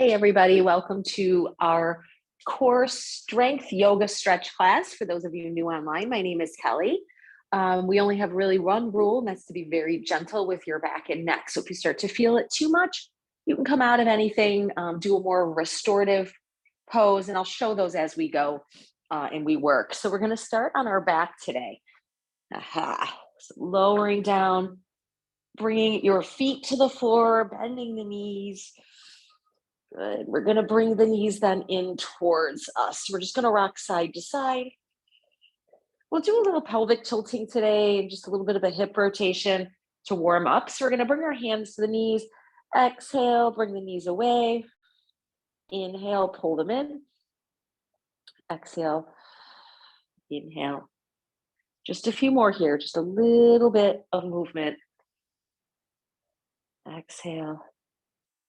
Hey everybody, welcome to our core strength yoga stretch class. For those of you new online, my name is Kellie. We only have really one rule, and that's to be very gentle with your back and neck. So if you start to feel it too much, you can come out of anything, do a more restorative pose, and I'll show those as we go and we work. So we're going to start on our back today. So lowering down, bringing your feet to the floor, bending the knees. Good. We're going to bring the knees then in towards us. We're just going to rock side to side. We'll do a little pelvic tilting today and just a little bit of a hip rotation to warm up. So we're going to bring our hands to the knees. Exhale, bring the knees away. Inhale, pull them in. Exhale, inhale. Just a few more here, just a little bit of movement. Exhale.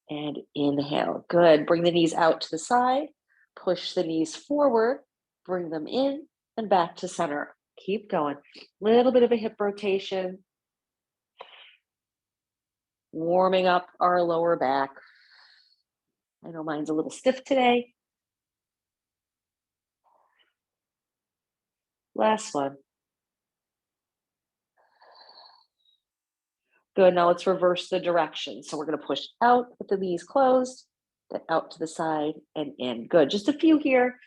And inhale. Good. Bring the knees out to the side. Push the knees forward. Bring them in and back to center. Keep going. Little bit of a hip rotation. Warming up our lower back. I know mine's a little stiff today. Last one. Good. Now let's reverse the direction. So we're going to push out with the knees closed, then out to the side and in. Good. Just a few here.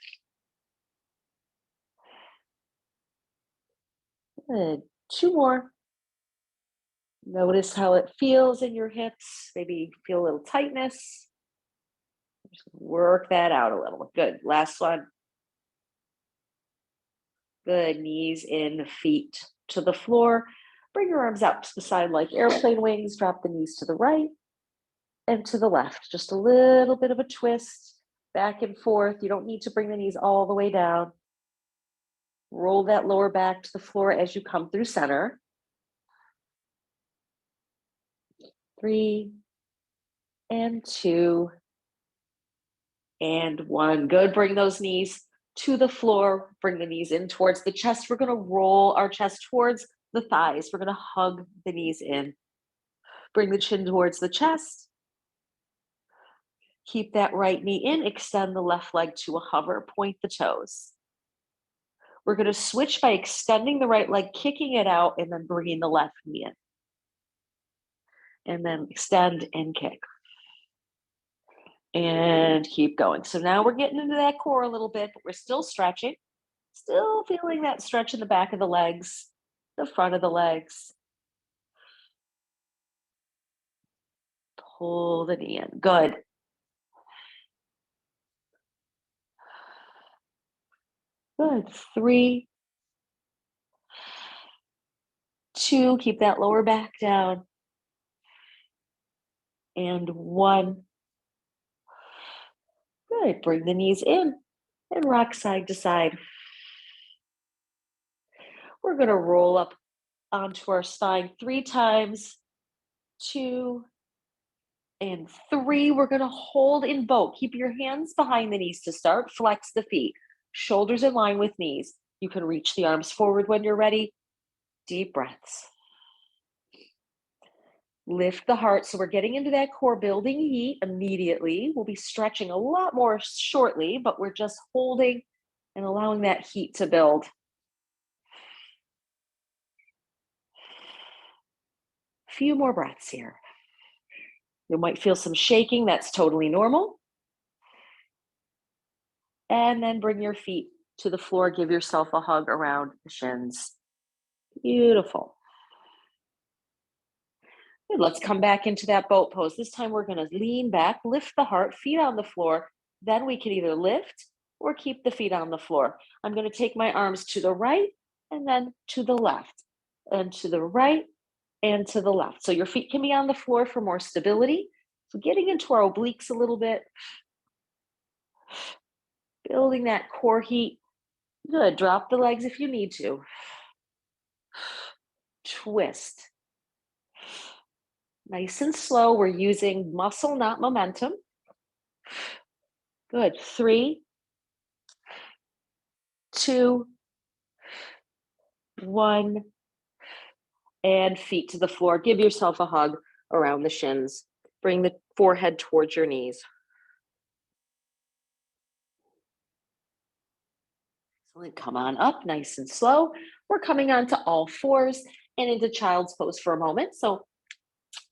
Good. Two more. Notice how it feels in your hips. Maybe you feel a little tightness. Just work that out a little. Good. Last one. Good. Knees in, feet to the floor. Bring your arms out to the side like airplane wings. Drop the knees to the right and to the left. Just a little bit of a twist back and forth. You don't need to bring the knees all the way down. Roll that lower back to the floor as you come through center. 3 and 2 and 1. Good. Bring those knees to the floor. Bring the knees in towards the chest. We're going to roll our chest towards the thighs. We're going to hug the knees in. Bring the chin towards the chest. Keep that right knee in. Extend the left leg to a hover. Point the toes. We're going to switch by extending the right leg, kicking it out, and then bringing the left knee in. And then extend and kick. And keep going. So now we're getting into that core a little bit, but we're still stretching. Still feeling that stretch in the back of the legs, the front of the legs. Pull the knee in. Good. Good. 3, 2, keep that lower back down. And 1. Good. Bring the knees in and rock side to side. We're going to roll up onto our spine 3 times. 2 and 3. We're going to hold in boat. Keep your hands behind the knees to start. Flex the feet. Shoulders in line with knees. You can reach the arms forward when you're ready. Deep breaths. Lift the heart. So we're getting into that core building heat immediately. We'll be stretching a lot more shortly, but we're just holding and allowing that heat to build. Few more breaths here. You might feel some shaking. That's totally normal. And then bring your feet to the floor. Give yourself a hug around the shins. Beautiful. Good. Let's come back into that boat pose. This time we're going to lean back, lift the heart, feet on the floor. Then we can either lift or keep the feet on the floor. I'm going to take my arms to the right and then to the left, and to the right and to the left. So your feet can be on the floor for more stability. So getting into our obliques a little bit. Building that core heat. Good. Drop the legs if you need to. Twist. Nice and slow. We're using muscle, not momentum. Good. 3, 2, 1. And feet to the floor. Give yourself a hug around the shins. Bring the forehead towards your knees. Excellent. Come on up nice and slow. We're coming onto all fours and into child's pose for a moment. So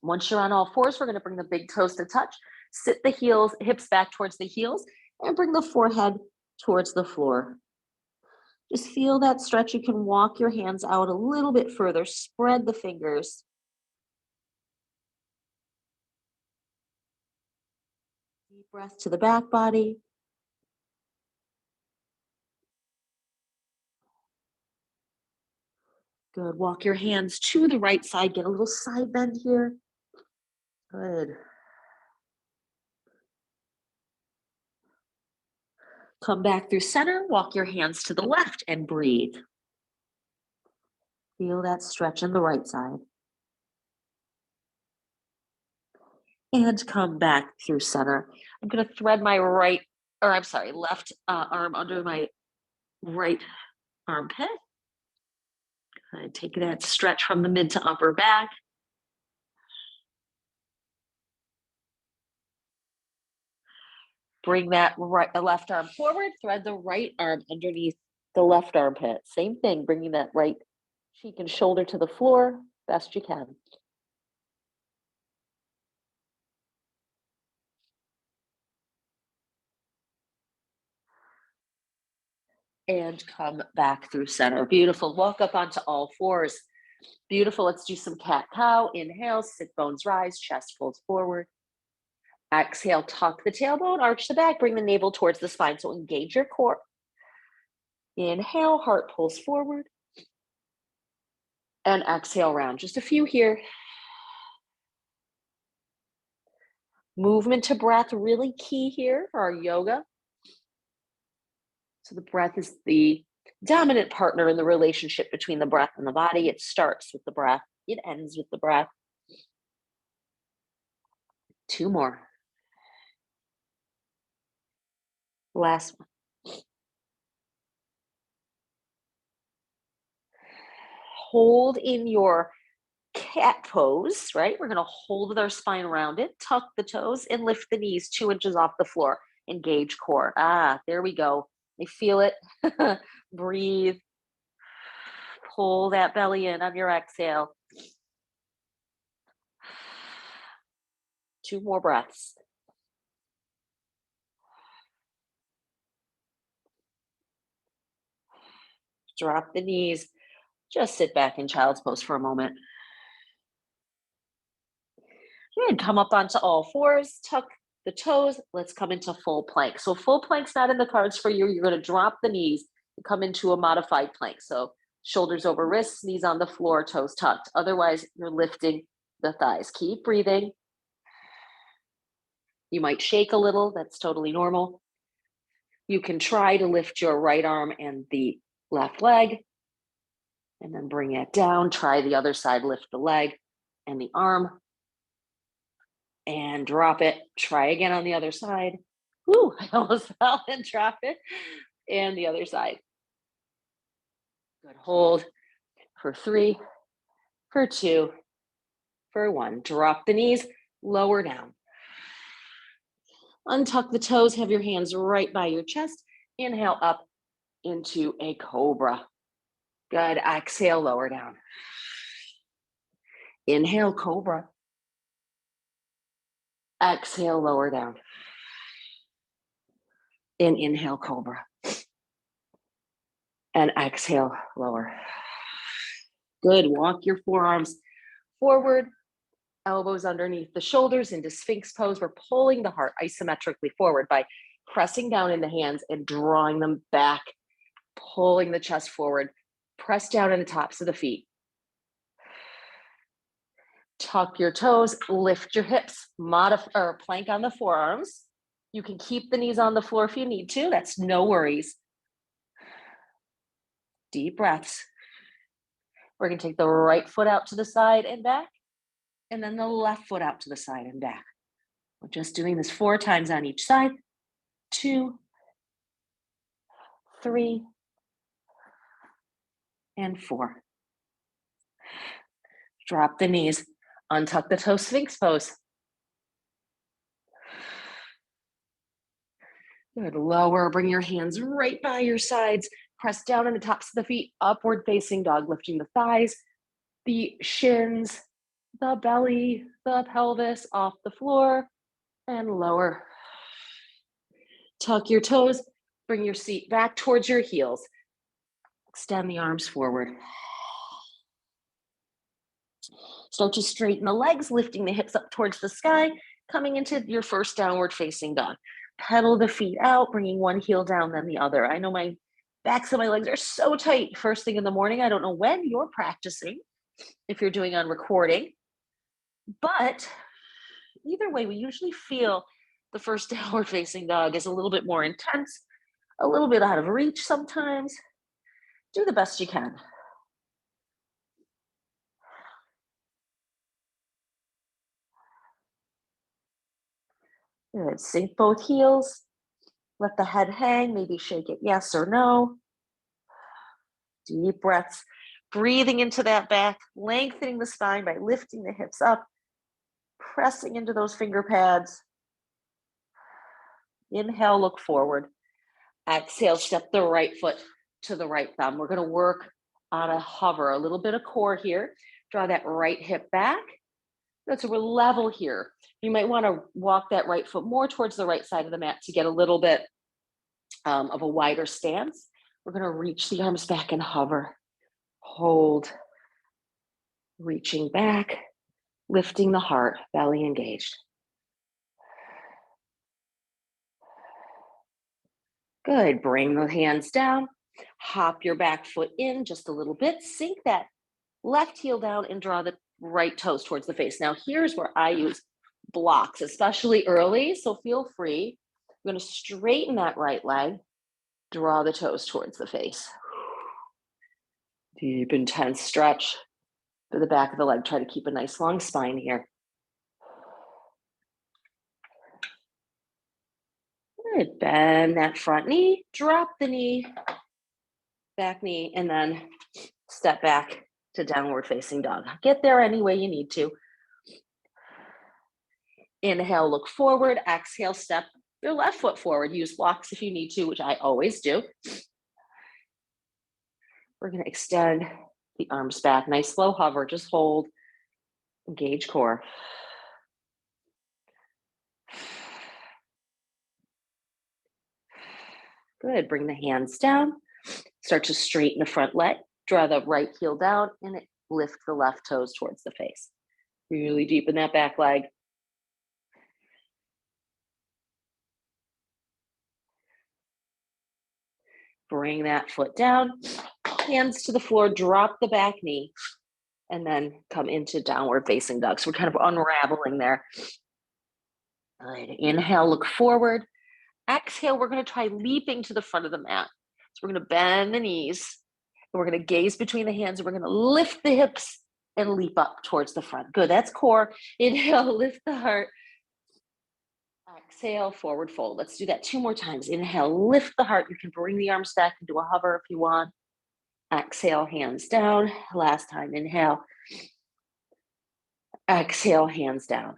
once you're on all fours, we're going to bring the big toes to touch, sit the heels, hips back towards the heels, and bring the forehead towards the floor. Just feel that stretch. You can walk your hands out a little bit further, spread the fingers. Deep breath to the back body. Good. Walk your hands to the right side. Get a little side bend here. Good. Come back through center. Walk your hands to the left and breathe. Feel that stretch in the right side. And come back through center. I'm going to thread my left arm under my right armpit. Take that stretch from the mid to upper back. Bring that left arm forward, thread the right arm underneath the left armpit. Same thing, bringing that right cheek and shoulder to the floor, best you can. And come back through center. Beautiful. Walk up onto all fours. Beautiful. Let's do some cat-cow. Inhale, sit bones rise, chest folds forward. Exhale, tuck the tailbone, arch the back, bring the navel towards the spine. So engage your core. Inhale, heart pulls forward. And exhale, round. Just a few here. Movement to breath, really key here for our yoga. So the breath is the dominant partner in the relationship between the breath and the body. It starts with the breath. It ends with the breath. 2 more. Last one. Hold in your cat pose, right? We're going to hold with our spine rounded, tuck the toes, and lift the knees 2 inches off the floor. Engage core. There we go. You feel it. Breathe. Pull that belly in on your exhale. 2 more breaths. Drop the knees. Just sit back in child's pose for a moment. Good. Come up onto all fours. Tuck the toes. Let's come into full plank. So full plank's not in the cards for you. You're going to drop the knees and come into a modified plank. So shoulders over wrists, knees on the floor, toes tucked. Otherwise, you're lifting the thighs. Keep breathing. You might shake a little. That's totally normal. You can try to lift your right arm and the left leg, and then bring it down. Try the other side. Lift the leg and the arm, and drop it. Try again on the other side. Woo, I almost fell and drop it. And the other side. Good. Hold for 3, for 2, for 1. Drop the knees, lower down. Untuck the toes, have your hands right by your chest. Inhale up into a cobra. Good. Exhale, lower down. Inhale, cobra. Exhale, lower down. And inhale, cobra. And exhale, lower. Good. Walk your forearms forward, elbows underneath the shoulders into Sphinx pose. We're pulling the heart isometrically forward by pressing down in the hands and drawing them back, pulling the chest forward. Press down in the tops of the feet. Tuck your toes, lift your hips, or plank on the forearms. You can keep the knees on the floor if you need to. That's no worries. Deep breaths. We're going to take the right foot out to the side and back, and then the left foot out to the side and back. We're just doing this 4 times on each side. 2, 3, and 4. Drop the knees, untuck the toes, Sphinx pose. Good. Lower, bring your hands right by your sides. Press down on the tops of the feet, upward facing dog, lifting the thighs, the shins, the belly, the pelvis off the floor, and lower. Tuck your toes, bring your seat back towards your heels. Extend the arms forward. Start to straighten the legs, lifting the hips up towards the sky, coming into your first downward facing dog. Pedal the feet out, bringing one heel down, then the other. I know my backs of my legs are so tight first thing in the morning. I don't know when you're practicing, if you're doing on recording, but either way, we usually feel the first downward facing dog is a little bit more intense, a little bit out of reach sometimes. Do the best you can. Good. Sink both heels. Let the head hang. Maybe shake it yes or no. Deep breaths. Breathing into that back, lengthening the spine by lifting the hips up, pressing into those finger pads. Inhale, look forward. Exhale, step the right foot to the right thumb. We're going to work on a hover, a little bit of core here. Draw that right hip back. Good, so we're level here. You might want to walk that right foot more towards the right side of the mat to get a little bit of a wider stance. We're going to reach the arms back and hover. Hold. Reaching back, lifting the heart, belly engaged. Good. Bring the hands down. Hop your back foot in just a little bit. Sink that left heel down and draw the right toes towards the face. Now, here's where I use blocks, especially early, so feel free. I'm going to straighten that right leg, draw the toes towards the face. Deep, intense stretch for the back of the leg. Try to keep a nice long spine here. Good. Bend that front knee, drop the knee, back knee, and then step back to downward facing dog. Get there any way you need to. Inhale, look forward. Exhale, step your left foot forward. Use blocks if you need to, which I always do. We're going to extend the arms back. Nice slow hover. Just hold. Engage core. Good. Bring the hands down. Start to straighten the front leg. Draw the right heel down and lift the left toes towards the face. Really deepen that back leg. Bring that foot down. Hands to the floor. Drop the back knee. And then come into downward facing dog. So we're kind of unraveling there. Good. Inhale, look forward. Exhale, we're going to try leaping to the front of the mat. So we're going to bend the knees. And we're going to gaze between the hands. And we're going to lift the hips and leap up towards the front. Good. That's core. Inhale, lift the heart. Exhale, forward fold. Let's do that 2 more times. Inhale, lift the heart. You can bring the arms back into a hover if you want. Exhale, hands down. Last time, inhale. Exhale, hands down.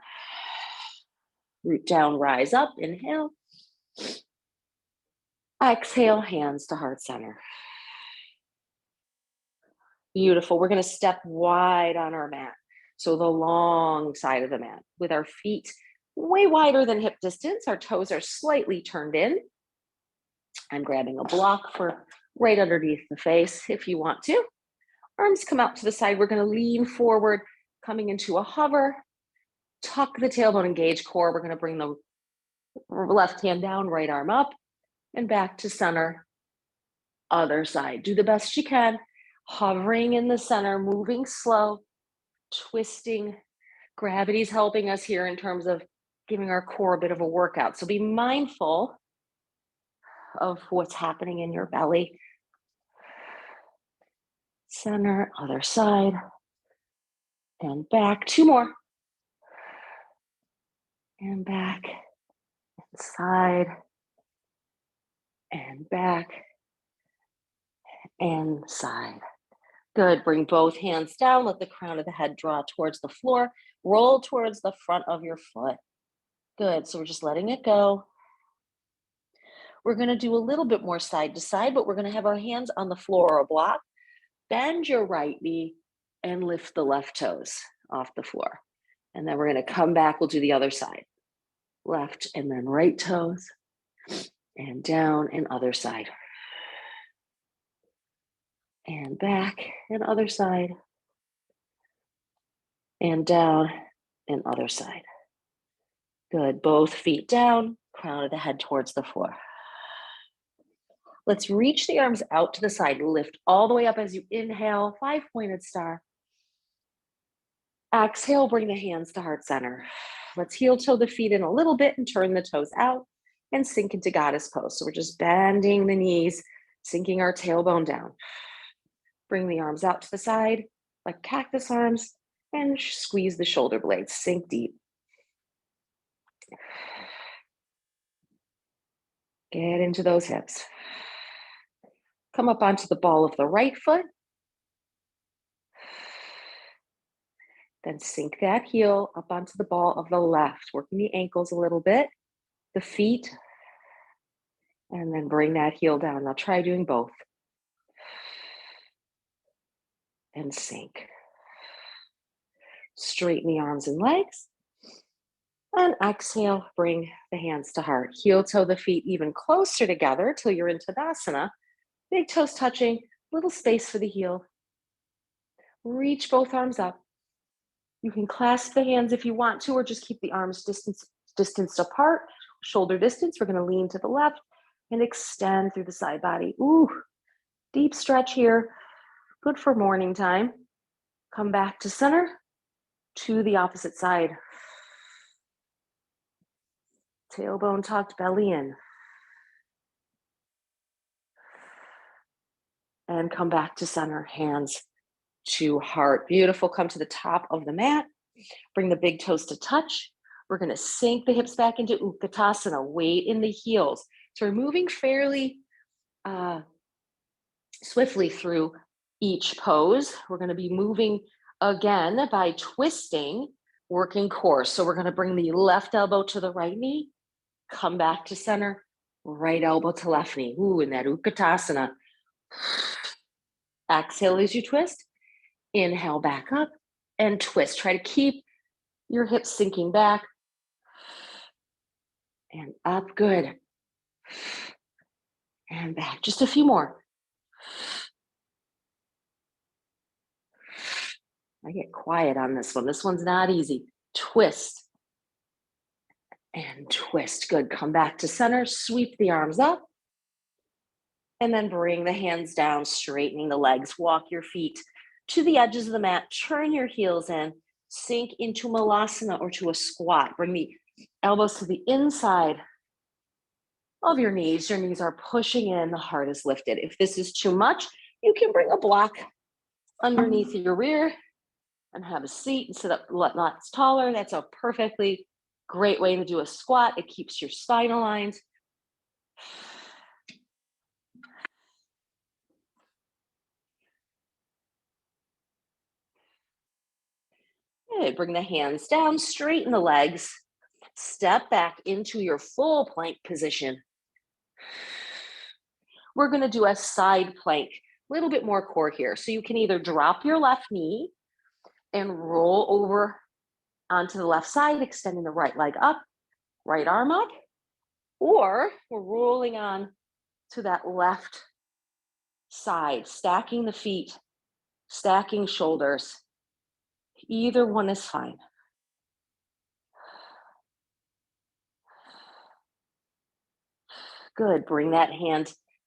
Root down, rise up. Inhale. Exhale, hands to heart center. Beautiful. We're going to step wide on our mat. So the long side of the mat with our feet way wider than hip distance. Our toes are slightly turned in. I'm grabbing a block for right underneath the face if you want to. Arms come out to the side. We're going to lean forward, coming into a hover. Tuck the tailbone, engage core. We're going to bring the left hand down, right arm up, and back to center. Other side. Do the best you can. Hovering in the center, moving slow, twisting. Gravity's helping us here in terms of giving our core a bit of a workout. So be mindful of what's happening in your belly. Center, other side, and back. 2 more. And back, and side, and back, and side. Good. Bring both hands down. Let the crown of the head draw towards the floor. Roll towards the front of your foot. Good. So we're just letting it go. We're going to do a little bit more side to side, but we're going to have our hands on the floor or a block. Bend your right knee and lift the left toes off the floor. And then we're going to come back. We'll do the other side. Left and then right toes and down and other side. And back and other side. And down and other side. Good. Both feet down, crown of the head towards the floor. Let's reach the arms out to the side. Lift all the way up as you inhale, 5-pointed star. Exhale, bring the hands to heart center. Let's heel toe the feet in a little bit and turn the toes out and sink into goddess pose. So we're just bending the knees, sinking our tailbone down. Bring the arms out to the side like cactus arms and squeeze the shoulder blades. Sink deep. Get into those hips. Come up onto the ball of the right foot. Then sink that heel up onto the ball of the left, working the ankles a little bit, the feet, and then bring that heel down. Now try doing both. And sink. Straighten the arms and legs. And exhale, bring the hands to heart. Heel toe the feet even closer together till you're in Tadasana. Big toes touching, little space for the heel. Reach both arms up. You can clasp the hands if you want to, or just keep the arms distanced apart, shoulder distance. We're going to lean to the left and extend through the side body. Ooh, deep stretch here. Good for morning time. Come back to center, to the opposite side. Tailbone tucked, belly in. And come back to center, hands to heart. Beautiful. Come to the top of the mat. Bring the big toes to touch. We're going to sink the hips back into Utkatasana. Weight in the heels. So we're moving fairly swiftly through each pose. We're going to be moving again by twisting, working core. So we're going to bring the left elbow to the right knee. Come back to center. Right elbow to left knee. Ooh, in that Utkatasana. Exhale as you twist. Inhale back up and twist. Try to keep your hips sinking back and up. Good. And back. Just a few more. I get quiet on this one. This one's not easy. Twist and twist. Good. Come back to center. Sweep the arms up. And then bring the hands down, straightening the legs. Walk your feet to the edges of the mat. Turn your heels in. Sink into Malasana or to a squat. Bring the elbows to the inside of your knees. Your knees are pushing in. The heart is lifted. If this is too much, you can bring a block underneath your rear and have a seat and sit up lots taller. That's a perfectly great way to do a squat. It keeps your spine aligned. Good. Bring the hands down, straighten the legs. Step back into your full plank position. We're going to do a side plank, a little bit more core here. So you can either drop your left knee and roll over onto the left side, extending the right leg up, right arm up, or we're rolling on to that left side, stacking the feet, stacking shoulders. Either one is fine. Good. Bring that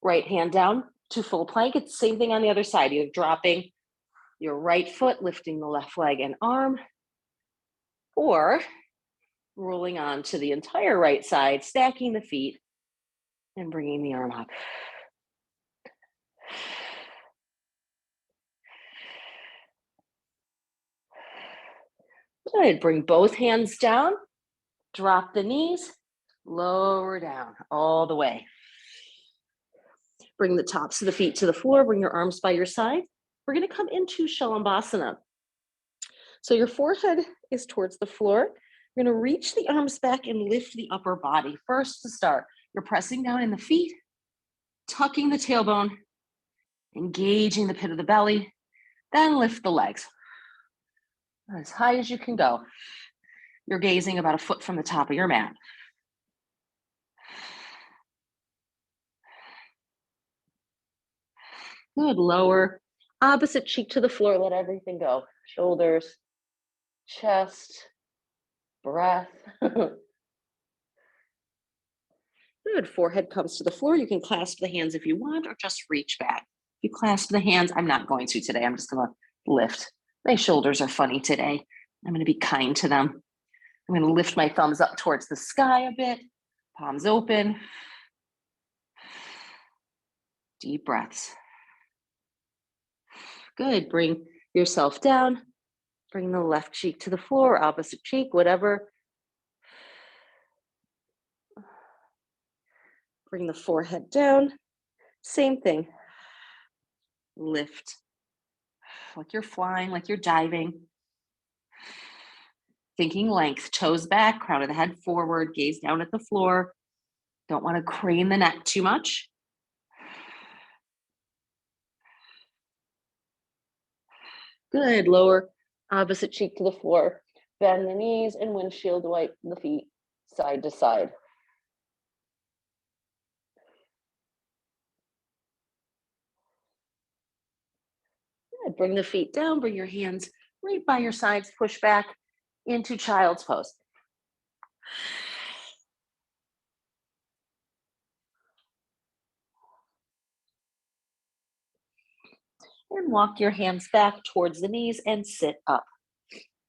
right hand down to full plank. It's the same thing on the other side. You're dropping your right foot, lifting the left leg and arm, or rolling on to the entire right side, stacking the feet and bringing the arm up. Good. Bring both hands down, drop the knees, lower down all the way. Bring the tops of the feet to the floor, bring your arms by your side. We're going to come into Shalambhasana. So your forehead is towards the floor. You're going to reach the arms back and lift the upper body. First to start, You're pressing down in the feet, tucking the tailbone, engaging the pit of the belly, then lift the legs as high as you can go. You're gazing about a foot from the top of your mat. Good, lower, opposite cheek to the floor, let everything go. Shoulders, chest, breath. Good, forehead comes to the floor. You can clasp the hands if you want, or just reach back. If you clasp the hands, I'm not going to today. I'm just gonna lift. My shoulders are funny today. I'm gonna be kind to them. I'm gonna lift my thumbs up towards the sky a bit, palms open. Deep breaths. Good, bring yourself down. Bring the left cheek to the floor, opposite cheek, whatever. Bring the forehead down. Same thing. Lift. Like you're flying, like you're diving. Thinking length, toes back, crown of the head forward, gaze down at the floor. Don't want to crane the neck too much. Good, lower opposite cheek to the floor. Bend the knees and windshield wipe the feet side to side. Good. Bring the feet down, bring your hands right by your sides, push back into child's pose. And walk your hands back towards the knees and sit up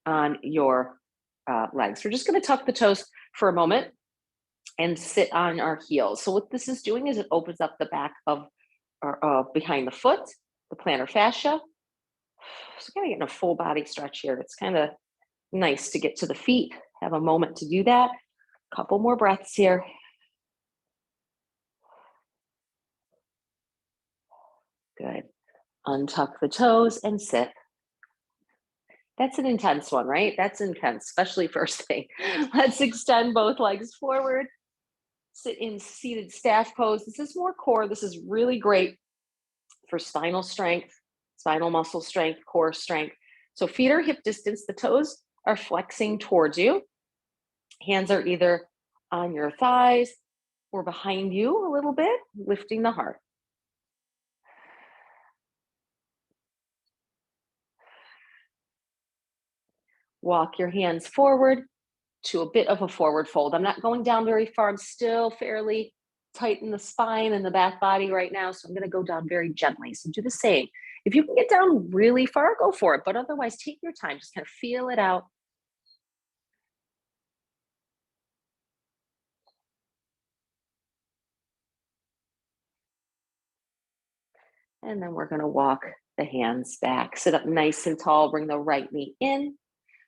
on your legs. We're just going to tuck the toes for a moment and sit on our heels. So what this is doing is it opens up the back of our behind the foot, the plantar fascia. So kind of getting a full body stretch here. It's kind of nice to get to the feet. Have a moment to do that. Couple more breaths here. Good. Untuck the toes and sit. That's an intense one, right? That's intense, especially first thing. Let's extend both legs forward. Sit in seated staff pose. This is more core. This is really great for spinal strength, spinal muscle strength, core strength. So feet are hip distance. The toes are flexing towards you. Hands are either on your thighs or behind you a little bit, lifting the heart. Walk your hands forward to a bit of a forward fold. I'm not going down very far. I'm still fairly tight in the spine and the back body right now. So I'm going to go down very gently. So do the same. If you can get down really far, go for it. But otherwise, take your time. Just kind of feel it out. And then we're going to walk the hands back. Sit up nice and tall. Bring the right knee in.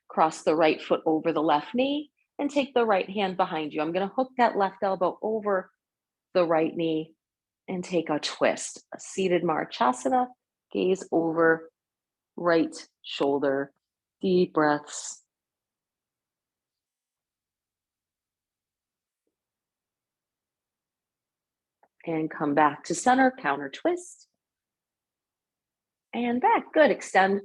Cross the right foot over the left knee. And take the right hand behind you. I'm going to hook that left elbow over the right knee and take a twist. A seated Marchasana. Gaze over right shoulder. Deep breaths. And come back to center, counter twist. And back. Good. Extend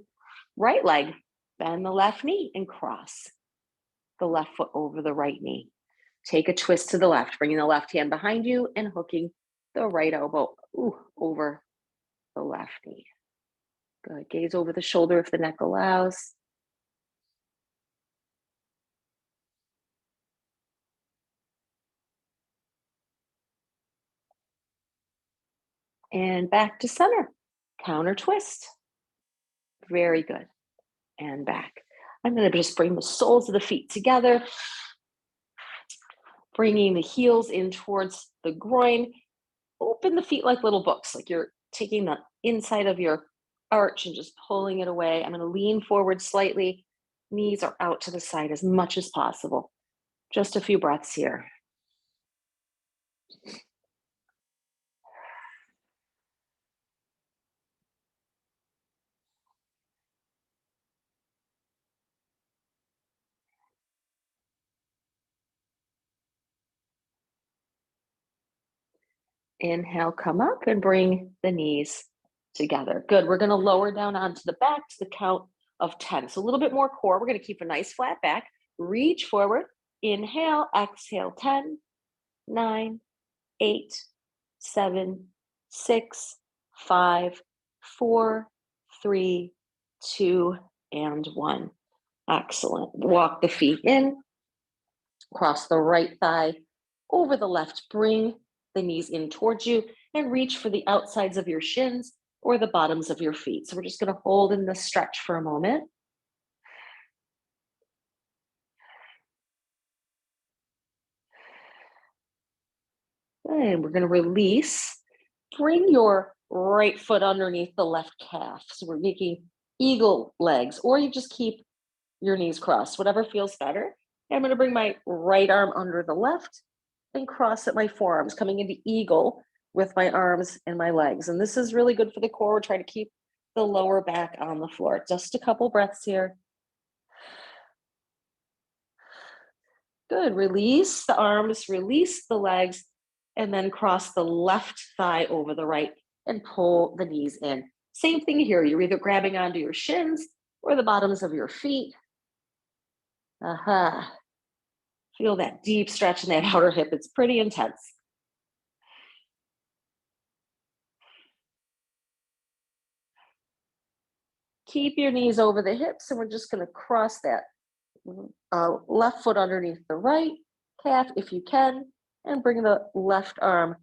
right leg. Bend the left knee and cross the left foot over the right knee. Take a twist to the left, bringing the left hand behind you and hooking the right elbow over the left knee. Good. Gaze over the shoulder if the neck allows. And back to center. Counter twist. Very good. And back. I'm going to just bring the soles of the feet together, bringing the heels in towards the groin. Open the feet like little books, like you're taking the inside of your arch and just pulling it away. I'm going to lean forward slightly. Knees are out to the side as much as possible. Just a few breaths here. Inhale, come up and bring the knees together. Good. We're going to lower down onto the back to the count of 10. So a little bit more core. We're going to keep a nice flat back. Reach forward. Inhale, exhale, 10, 9, 8, 7, 6, 5, 4, 3, 2, and 1. Excellent. Walk the feet in, cross the right thigh over the left. Bring the knees in towards you and reach for the outsides of your shins or the bottoms of your feet. So we're just going to hold in this stretch for a moment. And we're going to release. Bring your right foot underneath the left calf. So we're making eagle legs, or you just keep your knees crossed, whatever feels better. And I'm going to bring my right arm under the left and cross at my forearms, coming into eagle with my arms and my legs. And this is really good for the core. We're trying to keep the lower back on the floor. Just a couple breaths here. Good. Release the arms, release the legs, and then cross the left thigh over the right and pull the knees in. Same thing here. You're either grabbing onto your shins or the bottoms of your feet. Aha. Feel that deep stretch in that outer hip. It's pretty intense. Keep your knees over the hips, and we're just going to cross that left foot underneath the right calf if you can, and bring the left arm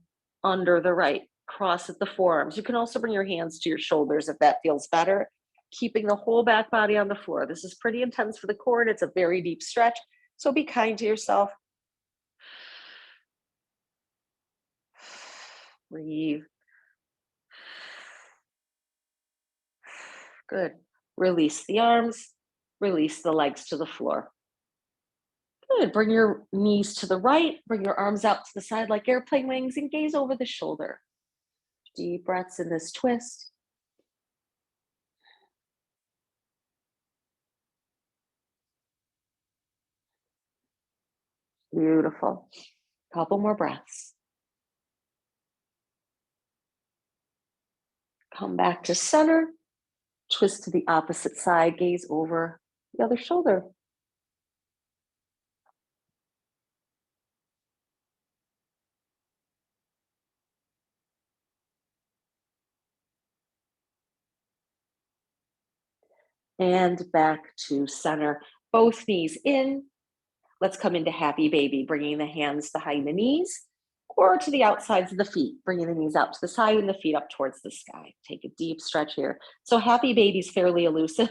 under the right. Cross at the forearms. You can also bring your hands to your shoulders if that feels better. Keeping the whole back body on the floor. This is pretty intense for the core, and it's a very deep stretch. So be kind to yourself. Breathe. Good. Release the arms. Release the legs to the floor. Good. Bring your knees to the right. Bring your arms out to the side like airplane wings and gaze over the shoulder. Deep breaths in this twist. Beautiful. Couple more breaths. Come back to center. Twist to the opposite side. Gaze over the other shoulder. And back to center. Both knees in. Let's come into happy baby, bringing the hands behind the knees or to the outsides of the feet, bringing the knees out to the side and the feet up towards the sky. Take a deep stretch here. So happy baby's fairly elusive.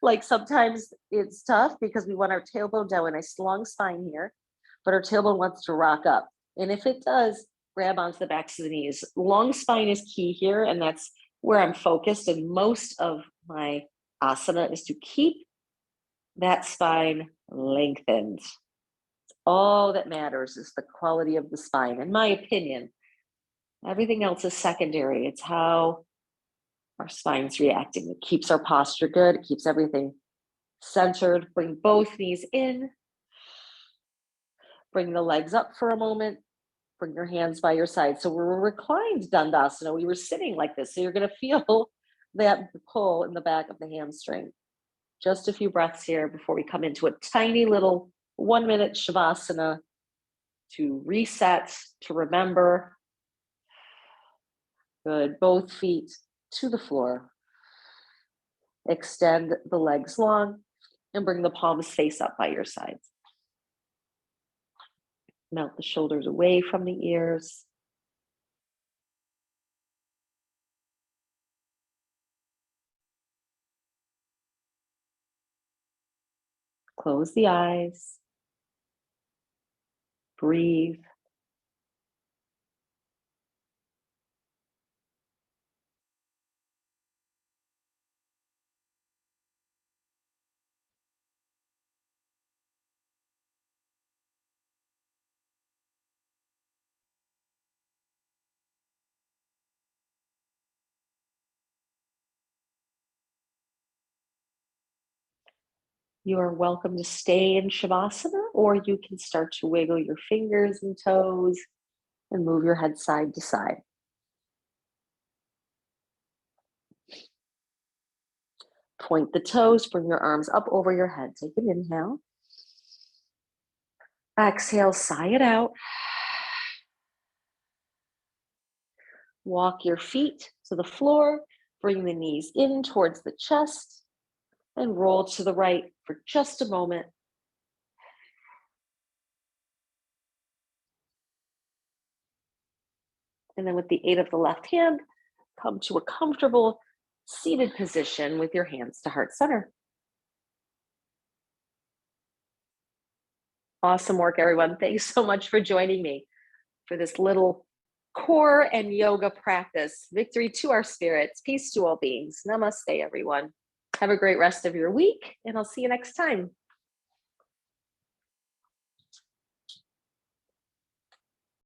Like sometimes it's tough because we want our tailbone down, a nice long spine here, but our tailbone wants to rock up. And if it does, grab onto the backs of the knees. Long spine is key here, and that's where I'm focused. And most of my asana is to keep that spine lengthened. All that matters is the quality of the spine. In my opinion, everything else is secondary. It's how our spine's reacting. It keeps our posture good. It keeps everything centered. Bring both knees in. Bring the legs up for a moment. Bring your hands by your side. So we're reclined Dandasana. We were sitting like this. So you're going to feel that pull in the back of the hamstring. Just a few breaths here before we come into a tiny little 1-minute Shavasana to reset, to remember. Good. Both feet to the floor. Extend the legs long and bring the palms face up by your sides. Melt the shoulders away from the ears. Close the eyes. Breathe. You are welcome to stay in Shavasana, or you can start to wiggle your fingers and toes and move your head side to side. Point the toes, bring your arms up over your head. Take an inhale. Exhale, sigh it out. Walk your feet to the floor, bring the knees in towards the chest, and roll to the right for just a moment. And then with the aid of the left hand, come to a comfortable seated position with your hands to heart center. Awesome work, everyone. Thanks so much for joining me for this little core and yoga practice. Victory to our spirits, peace to all beings. Namaste, everyone. Have a great rest of your week, and I'll see you next time.